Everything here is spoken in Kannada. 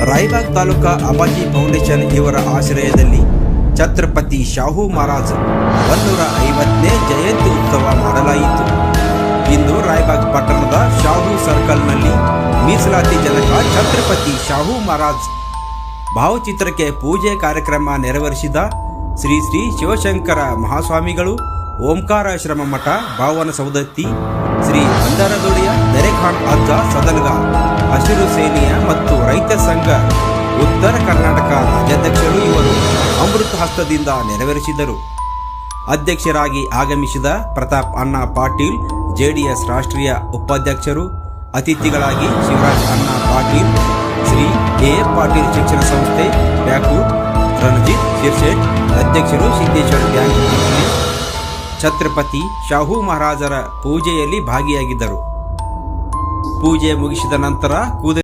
ರಾಯಬಾಗ್ ತಾಲೂಕಾ ಅಬಾಜಿ ಫೌಂಡೇಶನ್ ಇವರ ಆಶ್ರಯದಲ್ಲಿ ಛತ್ರಪತಿ ಶಾಹು ಮಹಾರಾಜ್ 150ನೇ ಜಯಂತಿ ಉತ್ಸವ ಮಾಡಲಾಯಿತು. ಇಂದು ರಾಯಬಾಗ್ ಪಟ್ಟಣದ ಶಾಹು ಸರ್ಕಲ್ನಲ್ಲಿ ಮೀಸಲಾತಿ ಜನಕ ಛತ್ರಪತಿ ಶಾಹು ಮಹಾರಾಜ್ ಭಾವಚಿತ್ರಕ್ಕೆ ಪೂಜೆ ಕಾರ್ಯಕ್ರಮ ನೆರವೇರಿಸಿದ ಶ್ರೀ ಶ್ರೀ ಶಿವಶಂಕರ ಮಹಾಸ್ವಾಮಿಗಳು, ಓಂಕಾರಾಶ್ರಮ ಮಠ ಭಾವನ ಸೌದತ್ತಿ, ಶ್ರೀ ಅಂದರದೊಡೆಯ ದರೆಖಾನ್ ಅಜ್ಜ ಸದಲ್ಗ, ಹಸಿರು ಸೇನೆಯ ಮತ್ತು ರೈತ ಸಂಘ ಉತ್ತರ ಕರ್ನಾಟಕ ರಾಜ್ಯಾಧ್ಯಕ್ಷರು ಇವರು ಅಮೃತ ಹಸ್ತದಿಂದ ನೆರವೇರಿಸಿದರು. ಅಧ್ಯಕ್ಷರಾಗಿ ಆಗಮಿಸಿದ ಪ್ರತಾಪ್ ಅಣ್ಣ ಪಾಟೀಲ್, ಜೆಡಿಎಸ್ ರಾಷ್ಟ್ರೀಯ ಉಪಾಧ್ಯಕ್ಷರು, ಅತಿಥಿಗಳಾಗಿ ಶಿವರಾಜ್ ಅಣ್ಣ ಪಾಟೀಲ್, ಶ್ರೀ ಎ ಪಾಟೀಲ್ ಶಿಕ್ಷಣ ಸಂಸ್ಥೆ ಬ್ಯಾಕೂರ್, ರಣಜಿತ್ ಶಿರ್ಶೆಟ್ ಅಧ್ಯಕ್ಷರು, ಸಿದ್ದೇಶ್ವರ ಬ್ಯಾಂಕ್ ಛತ್ರಪತಿ ಶಾಹು ಮಹಾರಾಜರ ಪೂಜೆಯಲ್ಲಿ ಭಾಗಿಯಾಗಿದ್ದರು. ಪೂಜೆ ಮುಗಿಸಿದ ನಂತರ